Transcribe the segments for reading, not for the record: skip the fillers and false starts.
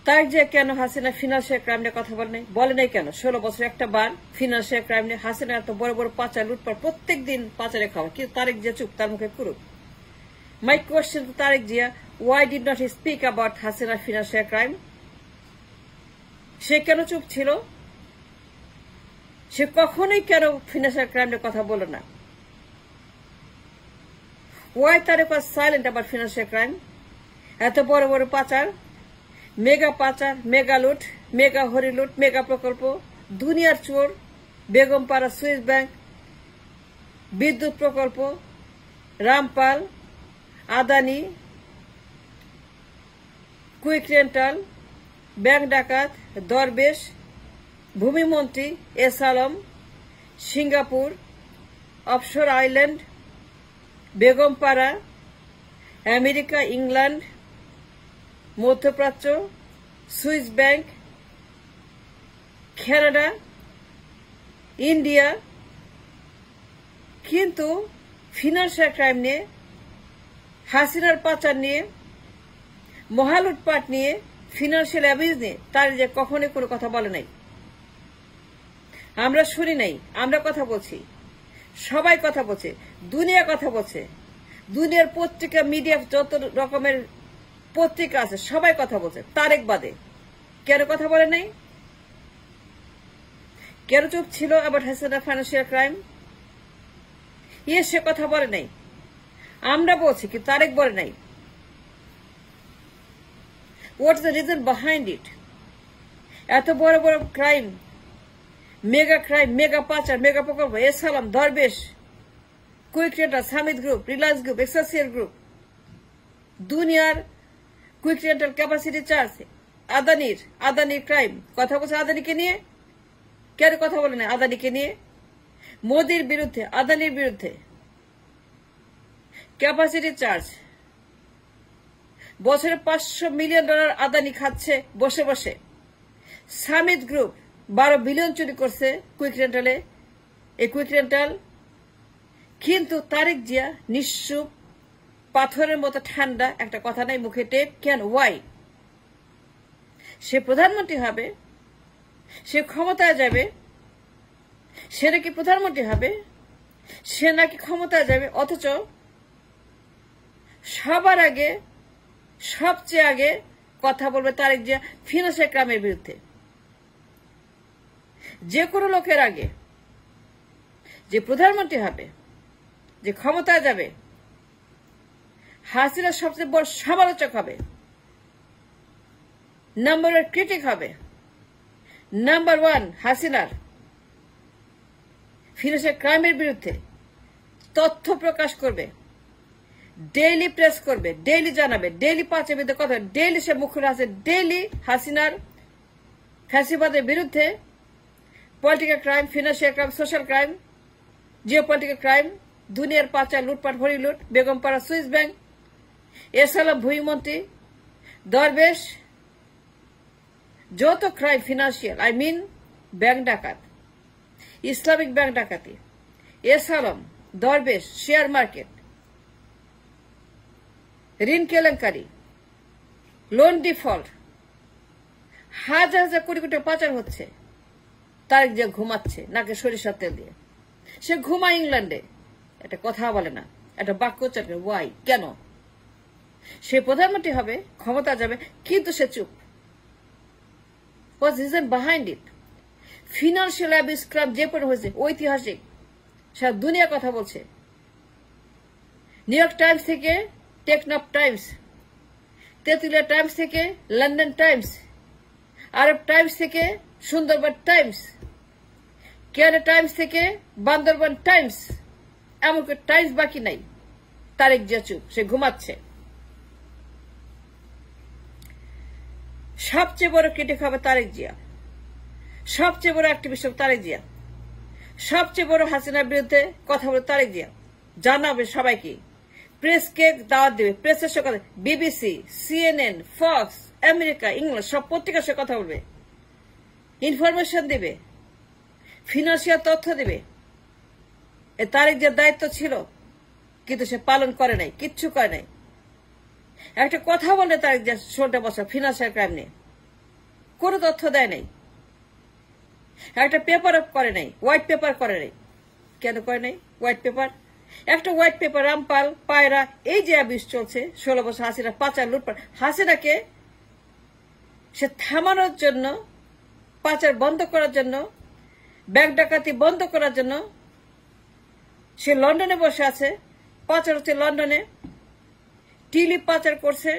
তার যে কেন হাসিনা ফিনান্সিয়াল ক্রাইম নিয়ে কথা বলে নাই কেন? 16 বছর একটা বার ফিনান্সিয়াল ক্রাইম নিয়ে হাসিনা এত বড় বড় পাচার লুটপাট প্রত্যেক দিন পাচারে খাওয়া, কিন্তু তারেক জিয়া চুপ, তার মুখে কুরুপ। My question to Tarique Zia, why did not he speak about Hasina financial crime? সে কেন চুপ ছিল? সে কখনোই কেন ফিনান্সিয়াল ক্রাইম নিয়ে কথা বলে না? Why Tarek was silent about financial crime? এত বড় বড় পাচার, মেগা পাচার, মেগা লুট, মেগা হরিলুট, মেগা প্রকল্প, দুনিয়ার চোর, বেগমপাড়া সুইস ব্যাংক, বিদ্যুৎ প্রকল্প, Rampal, Adani, quick rental, bank ডাকাত, দরবেশ, ভূমিমন্ত্রী S Alam, Singapore, offshore island, Begumpara, America, England, মধ্যপ্রাচ্য, সুইস ব্যাংক, কানাডা, ইন্ডিয়া, কিন্তু ফিনান্সিয়াল ক্রাইম নিয়ে, হাসিনার পাচার নিয়ে, মহালুটপাট নিয়ে, ফিনান্সিয়াল অ্যাবিউজ নিয়ে তার যে কখনোই কোনো কথা বলে নাই। আমরা শুনি নাই, আমরা কথা বলছি, সবাই কথা বলছে, দুনিয়া কথা বলছে, দুনিয়ার পত্রিকা, মিডিয়া, যত রকমের পত্রিকা আছে সবাই কথা বলছে, তারেক বাদে। কেন কথা বলে নাই? কেন চুপ ছিল অ্যাবাউট হাসিনা ফাইন্যান্সিয়াল ক্রাইম? সে কথা বলে নাই, আমরা বলছি, কি তারেক বলে নাই। What is the reason behind it? এত বড় বড় ক্রাইম, মেগা পাচার, মেগা প্রকল্প, S Alam, Darbesh, quick rental, Summit group, Reliance group, Excelsior group, দুনিয়ার কুইক রেন্টাল ক্যাপাসিটি চার্জ, আদানির ক্রাইম। কথা বলছে আদানিকে নিয়ে, কেন কথা বলে না আদানিকে নিয়ে? মোদির বিরুদ্ধে, আদানির বিরুদ্ধে ক্যাপাসিটি চার্জ, বছরে $500 মিলিয়ন আদানি খাচ্ছে বসে বসে। সামিত গ্রুপ 12 বিলিয়ন চুরি করছে কুইক রেন্টালে, এই কুইক রেন্টাল। কিন্তু তারেক জিয়া নিশ্চুপ, পাথরের মতো ঠান্ডা, একটা কথা নাই, মুখে টেপ। কেন? ওয়াই? সে প্রধানমন্ত্রী হবে, সে ক্ষমতায় যাবে, সে নাকি প্রধানমন্ত্রী হবে, সে নাকি ক্ষমতায় যাবে, অথচ সবার আগে, সবচেয়ে আগে কথা বলবে তারেক জিয়া ফিনান্সিয়াল ক্রাইমের বিরুদ্ধে। যে কোনো লোকের আগে, যে প্রধানমন্ত্রী হবে, যে ক্ষমতায় যাবে, হাসিনার সবচেয়ে বড় সমালোচক হবে, নাম্বার 1 ক্রিটিক হবে, নাম্বার 1 হাসিনার ফিনান্সিয়াল ক্রাইমের বিরুদ্ধে তথ্য প্রকাশ করবে, ডেইলি প্রেস করবে, ডেইলি জানাবে, ডেইলি পাঁচের বিরুদ্ধে কথা, ডেইলি সে মুখ খুলে আসে, ডেইলি হাসিনার ফ্যাসিবাদের বিরুদ্ধে, political crime, financial crime, social crime, geopolitical crime, দুনিয়ার পাচার, লুটপাট, হরিলুট, বেগমপাড়া সুইস ব্যাংক, এস আলম ভূমিমন্ত্রী, দরবেশ, যত crime financial, I mean bank ডাকাত, ইসলামিক ব্যাংক ডাকাতি, এস আলম, দরবেশ, শেয়ার মার্কেট, ঋণ কেলেঙ্কারি, লোন ডিফল্ট, হাজার হাজার কোটি কোটি পাচার হচ্ছে। তারেক যে ঘুমাচ্ছে নাকে সরিষার তেল দিয়ে, সে ঘুমায় ইংল্যান্ডে, একটা কথা বলে না, একটা বাক্য উচ্চারণ। ওয়াই? কেন? সে প্রধানমন্ত্রী হবে, ক্ষমতা যাবে, কিন্তু সে চুপ। What's reason behind it? Financial abuse crime যে পরিমাণ হয়েছে ঐতিহাসিক, সারা দুনিয়া কথা বলছে। নিউ ইয়র্ক টাইমস থেকে টেকনাফ টাইমস, তেঁতুলিয়া টাইমস থেকে লন্ডন টাইমস, আরব টাইমস থেকে সুন্দরবন টাইমস, কেরালা টাইমস থেকে বান্দরবান টাইমস, এমনকি টাইমস বাকি নাই। তারেক জিয়া চুপ, সে ঘুমাচ্ছে। সবচেয়ে বড় ক্রিটিক হবে তারেক জিয়া, সবচেয়ে বড় অ্যাক্টিভিস্ট হবে তারেক জিয়া, সবচেয়ে বড় হাসিনার বিরুদ্ধে কথা বলে তারেক জিয়া, জানাবে সবাইকে, প্রেসকে দাওয়াত দেবে, প্রেসের সাথে কথা, BBC, CNN, Fox, America, England, সব পত্রিকার সাথে কথা বলবে, ইনফরমেশন দেবে, ফিনান্সিয়াল তথ্য দেবে। তারেক জিয়ার দায়িত্ব ছিল, কিন্তু সে পালন করে নাই, কিচ্ছু করে নাই। একটা কথা বলে তারেক জিয়া শোটা বসা ফিনান্সিয়াল ক্রাইম নিয়ে, কোনো তথ্য দেয় নাই, একটা পেপার করে নাই, হোয়াইট পেপার করে নাই। কেন করে নাই হোয়াইট পেপার? একটা হোয়াইট পেপার রামপাল পায়রা এই যে অ্যাবিউজ চলছে 16 বছর হাসিনা পাচার লুটপাট, হাসিনাকে সে থামানোর জন্য, পাচার বন্ধ করার জন্য, ব্যাংক ডাকাতি বন্ধ করার জন্য সে লন্ডনে বসে আছে। পাচার হচ্ছে লন্ডনে, টিলিপ পাচার করছে,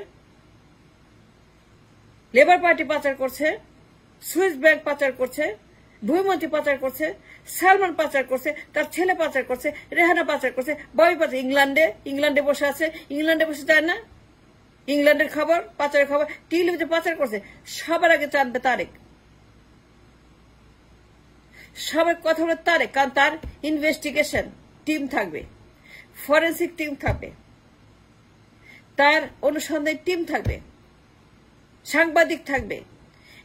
লেবার পার্টি পাচার করছে, সুইস ব্যাংক পাচার করছে, ভূমিমন্ত্রী পাচার করছে, সালমান পাচার করছে, তার ছেলে পাচার করছে, রেহানা পাচার করছে, ববি পাচার। ইংল্যান্ডে বসে আছে, ইংল্যান্ডে বসে যায় না? ইংল্যান্ডের খবর, পাচারের খবর, টিলিপ যে পাচার করছে সবার আগে জানবে তারেক, সবার কথা বলে তারেক। কারণ তার ইনভেস্টিগেশন টিম থাকবে, ফরেন্সিক টিম থাকবে, তার অনুসন্ধানী টিম থাকবে, সাংবাদিক থাকবে,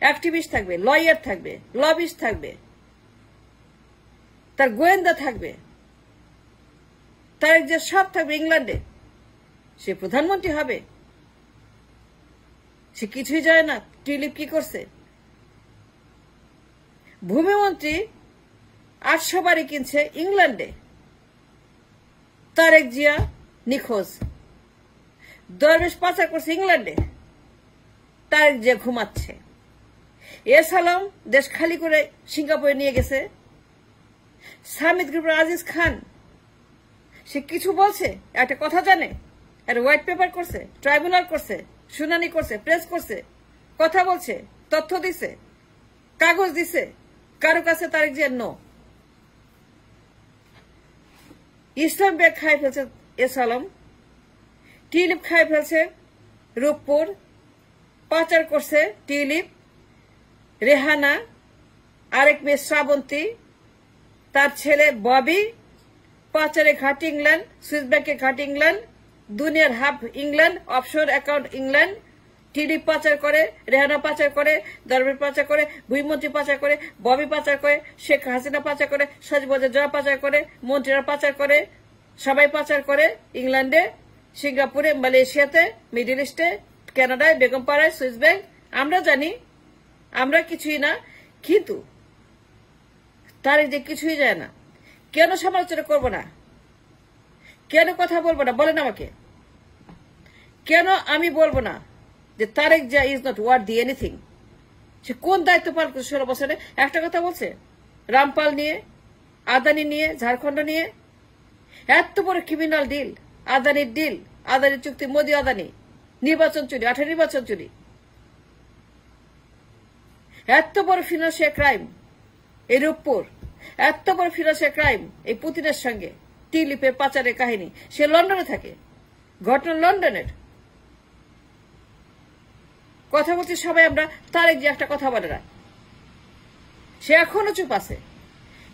অ্যাক্টিভিস্ট থাকবে, লয়ার থাকবে, লবিস্ট থাকবে, তার গোয়েন্দা থাকবে, তার যে সব থাকবে ইংল্যান্ডে। সে প্রধানমন্ত্রী হবে, সে কিছুই জানে না টিলিপ কি করছে। ভূমিমন্ত্রী 800 বাড়ি কিনছে ইংল্যান্ডে, তারেক জিয়া নিখোঁজ। দরবেশ পাচার করছে ইংল্যান্ডে, তারেক জিয়া ঘুমাচ্ছে। এস আলম দেশ খালি করে সিঙ্গাপুরে নিয়ে গেছে। সামিদ গ্রুপের আজিজ খান সে কিছু বলছে, একটা কথা জানে, একটা হোয়াইট পেপার করছে, ট্রাইব্যুনাল করছে, শুনানি করছে, প্রেস করছে, কথা বলছে, তথ্য দিছে, কাগজ দিছে, কারো কাছে তারেক জিয়া নো। ইসলাম ব্যাগ খাই ফেলছে এস আলম, টিলিপ খাই ফেলছে রূপপুর, পাচার করছে টিলিপ, রেহানা, আরেক মেয়ে শ্রাবন্তী, তার ছেলে ববি, পাচারে ঘাট ইংল্যান্ড, সুইস ব্যাংকে ঘাট ইংল্যান্ড, দুনিয়ার hub England, offshore account England. Tulip পাচার করে, রেহানা পাচার করে, দরবেশ পাচার করে, ভূমিমন্ত্রী পাচার করে, ববি পাচার করে, শেখ হাসিনা পাচার করে, সজীবদের জয়া পাচার করে, মন্ত্রীরা পাচার করে, সবাই পাচার করে ইংল্যান্ডে, সিঙ্গাপুরে, মালয়েশিয়াতে, মিডল ইস্টে, কানাডায়, বেগমপাড়ায়, সুইস ব্যাংক। আমরা জানি আমরা কিছুই না, কিন্তু তারেক যে কিছুই যায় না। কেন সমালোচনা করবো না? কেন কথা বলবো না বলেন আমাকে? কেন আমি বলবো না যে Tarique Zia is not worth anything? সে কোন দায়িত্ব পালন করছে 16 বছরে? একটা কথা বলছে রামপাল নিয়ে, আদানি নিয়ে, ঝাড়খণ্ড নিয়ে, এত বড় ক্রিমিনাল ডিল, আদানির ডিল, আদানির চুক্তি, মোদি আদানি, নির্বাচন চুরি, 18 নির্বাচন চুরি, এত বড় ফিনান্সিয়াল ক্রাইম এই রূপপুর, এত বড় ফিনান্সিয়াল ক্রাইম এই পুতিনের সঙ্গে, টিলিপের পাচারের কাহিনী। সে লন্ডনে থাকে, ঘটনা লন্ডনের। কথা বলছি সবাই আমরা, তারেক যে একটা কথা বলে না, সে এখনো চুপ আছে।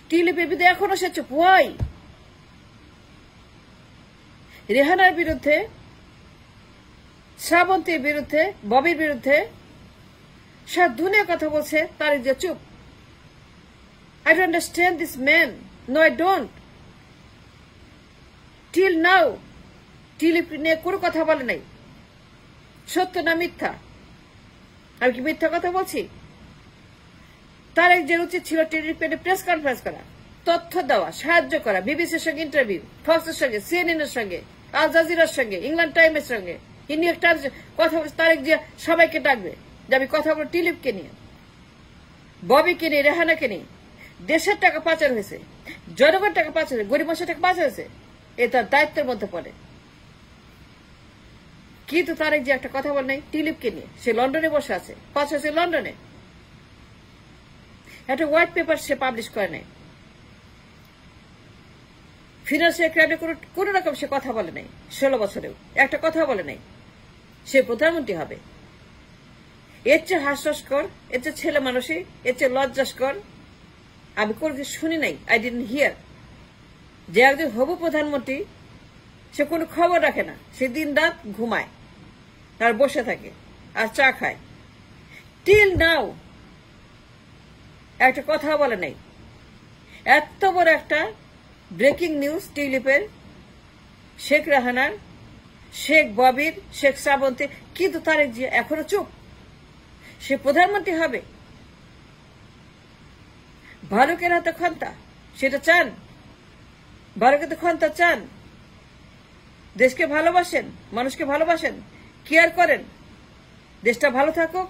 টিলিপের বিরুদ্ধে এখনো সে চুপ। ওয়াই? রেহানার বিরুদ্ধে, শ্রাবন্তীর বিরুদ্ধে, ববির বিরুদ্ধে সারা দুনিয়া কথা বলছে, তারেক যে চুপ। I don't understand this man. No, I don't. Till now, tulip নিয়ে কোনো কথা বলে নাই। সত্য না মিথ্যা? আমি কি মিথ্যা কথা বলছি? তারেক যে উচিত ছিল টিলিপের প্রেস কনফারেন্স করা, তথ্য দেওয়া, সাহায্য করা, বিবিসির সঙ্গে ইন্টারভিউ, ফক্সের সঙ্গে, সিএনএন এর সঙ্গে, আল জাজিরার সঙ্গে, ইংল্যান্ড টাইমের সঙ্গে, নিউ ইয়র্ক টাইমস কথা বলছে। তারেক জিয়া সবাইকে ডাকবে যে আমি কথা বলবো টিলিপকে নিয়ে, ববিকে নিয়ে, রেহানাকে নিয়ে। দেশের টাকা পাচার হয়েছে, জনগণ টাকা পাচার হয়েছে, গরিব মানুষের টাকা পাচার হয়েছে, এ তার দায়িত্বের মধ্যে পড়ে। কিন্তু তারেক যে একটা কথা বলে নাই টিলিপকে নিয়ে। সে লন্ডনে বসে আছে, পাচার হয়েছে লন্ডনে, একটা হোয়াইট পেপার সে পাবলিশ করে নাই। ফিনান্সিয়াল ক্রাইমে কোন রকম সে কথা বলে নাই। 16 বছরেও একটা কথা বলে নাই সে প্রধানমন্ত্রী হবে। এর চেয়ে হাস্যস্কর, এর চেয়ে ছেলে মানুষই, এর চেয়ে লজ্জাস্কর আমি কোনো কিছু শুনি নাই। আই ডিডন্ট হিয়ার যে একজন হবু প্রধানমন্ত্রী সে কোনো খবর রাখে না, সে দিন রাত ঘুমায় আর বসে থাকে আর চা খায়। টিল নাও একটা কথা বলে নাই। এত বড় একটা ব্রেকিং নিউজ টিলিপের, শেখ রেহানার, শেখ ববির, শেখ শ্রাবন্তী, কিন্তু তারেক জিয়া এখনো চুপ। সে প্রধানমন্ত্রী হবে। ভালুকের হাতে ক্ষমতা, সেটা চান? ভালুকের হাতে ক্ষমতা চান? দেশকে ভালোবাসেন, মানুষকে ভালোবাসেন, কেয়ার করেন, দেশটা ভালো থাকুক,